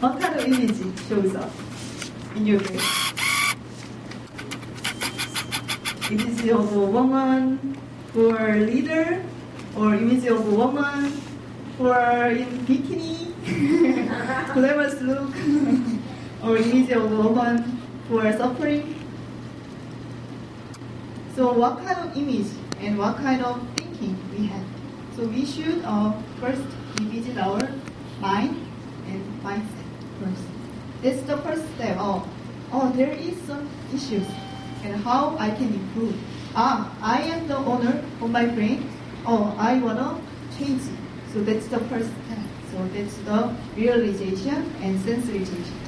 What kind of image shows up in your brain? Image of a woman who are leader, or image of a woman who are in bikini, glamorous look, or image of a woman who are suffering. So what kind of image and what kind of thinking we have? So we should first revisit our mind and mindset first. That's the first step. There is some issues and how I can improve. I am the owner of my brain. I wanna change it. So that's the first step. So that's the realization and sensitization.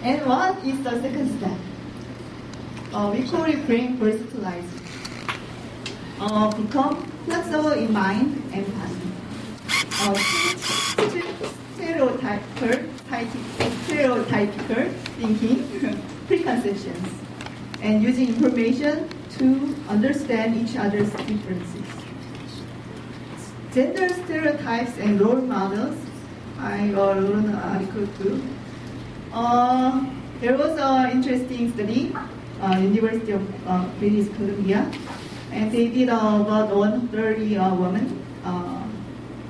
And what is the second step? We call it brain versatilizer. Become flexible in mind and body. Stereotypical thinking, preconceptions, and using information to understand each other's differences. Gender stereotypes and role models. I wrote an article too. There was an interesting study, University of British Columbia, and they did about 130 women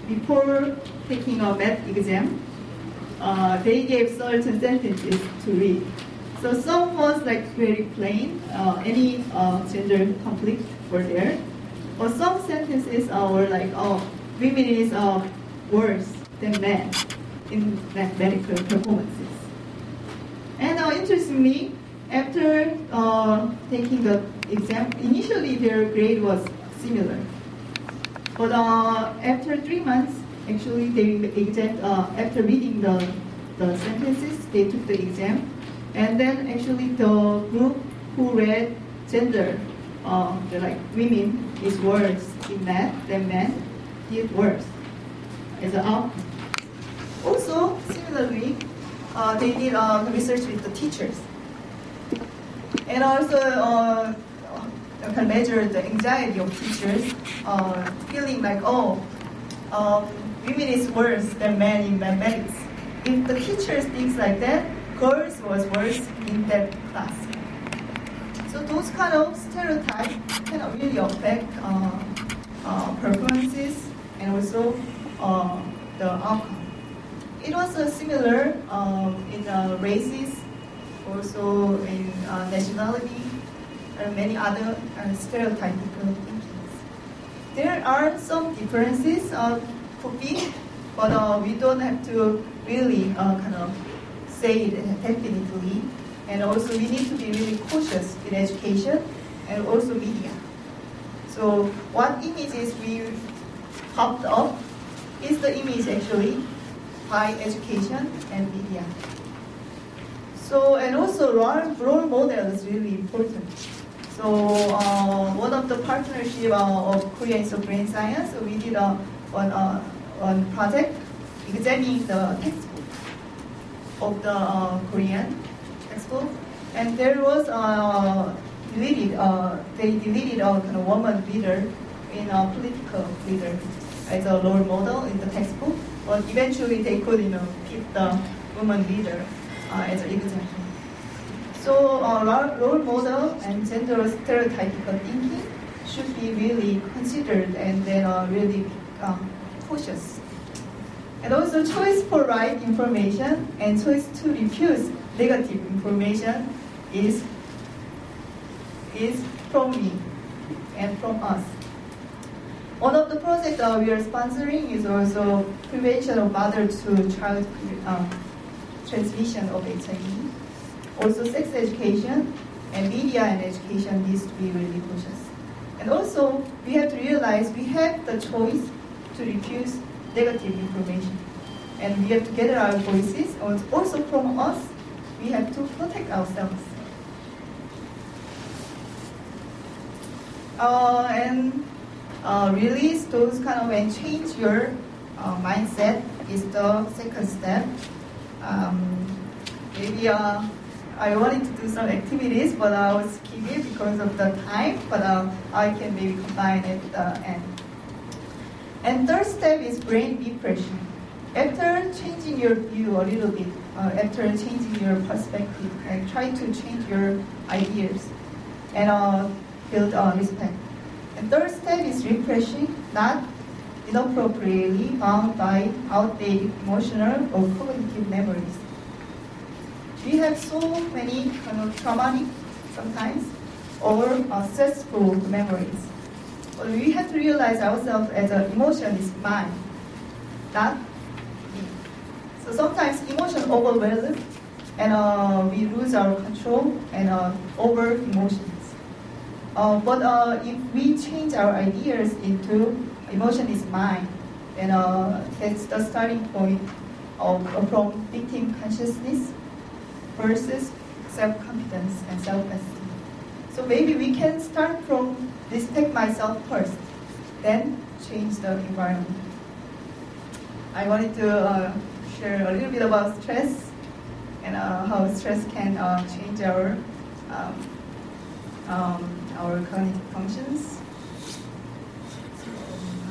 before taking a math exam. They gave certain sentences to read. So some was like very plain, any gender conflict were there. Or some sentences were like, women is worse than men in mathematical performances. And interestingly, after taking the exam, initially their grade was similar. But after 3 months, actually after reading the sentences, they took the exam. And then actually the group who read gender, like women is worse in math than men, did worse as an outcome. Also, similarly, they did research with the teachers. And also can measure the anxiety of teachers, feeling like, women is worse than men in mathematics. If the teacher thinks like that, girls was worse in that class. So those kind of stereotypes can really affect performances and also the outcome. It was similar in races, also in nationality, and many other stereotypical thinkings. There are some differences could be, but we don't have to really kind of say it definitely. And also we need to be really cautious in education and also media. So what images we popped up is the image actually by education and media. So, and also role model is really important. So one of the partnership of Korea Institute of Brain Science, we did one project examining the textbook of the Korean textbook, and there was they deleted a kind of woman leader in a political leader as a role model in the textbook, but eventually they could keep the woman leader as an example. So role model and gender stereotypical thinking should be really considered and then really cautious. And also choice for right information and choice to refuse negative information is from me and from us. One of the projects we are sponsoring is also prevention of mother-to-child transmission of HIV. Also sex education and media and education needs to be really cautious. And also we have to realize we have the choice to refuse negative information. And we have to gather our voices, and also from us, we have to protect ourselves. Release those kind of and change your mindset is the second step. Maybe I wanted to do some activities, but I will skip it because of the time, but I can maybe combine it at the end. And third step is brain depression. After changing your view a little bit, after changing your perspective, and try to change your ideas and build respect. And third step is refreshing, not inappropriately bound by outdated emotional or cognitive memories. We have so many traumatic sometimes or stressful memories. But we have to realize ourselves as an emotion is mine, not me. So sometimes emotion overwhelms and we lose our control and over emotions. But if we change our ideas into emotion is mine, then that's the starting point from victim consciousness versus self-confidence and self-esteem. So maybe we can start from respect myself first, then change the environment. I wanted to share a little bit about stress and how stress can change our cognitive functions.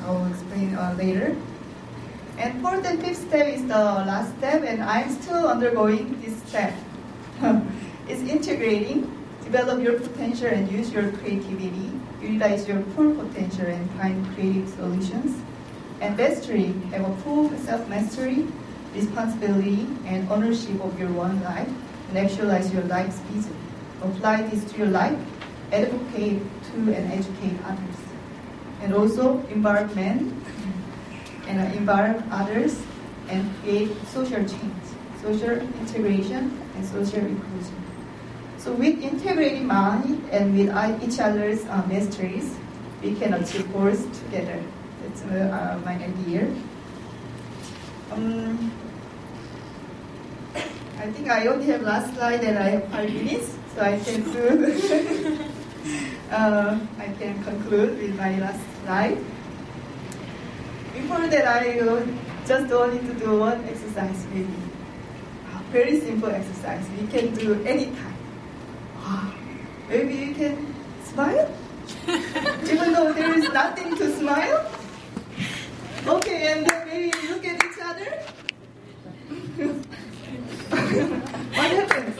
I'll explain later. And fourth and fifth step is the last step, and I'm still undergoing this step. It's integrating, develop your potential and use your creativity, utilize your full potential and find creative solutions. And mastery, have a full self-mastery, responsibility, and ownership of your own life, and actualize your life's vision. Apply this to your life, advocate to and educate others. And also environment and involve others and create social change, social integration, and social inclusion. So with integrated mind and with each other's masteries, we can achieve goals together. That's my idea. I think I only have last slide and I have 5 minutes, so I can do. I can conclude with my last slide. Before that, I just wanted to do one exercise, maybe. Very simple exercise. We can do anytime. Maybe you can smile, even though there is nothing to smile. Okay, and then maybe look at each other. What happens?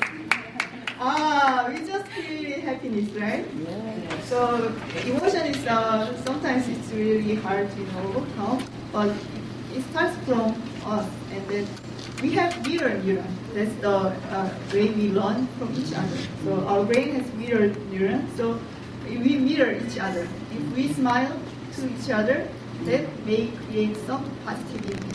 We just feel happiness, right? Yeah. So emotion is sometimes it's really hard to overcome, but it starts from us, and then we have mirror neuron. That's the way we learn from each other. So our brain has mirror neuron. So we mirror each other. If we smile to each other, that may create some positivity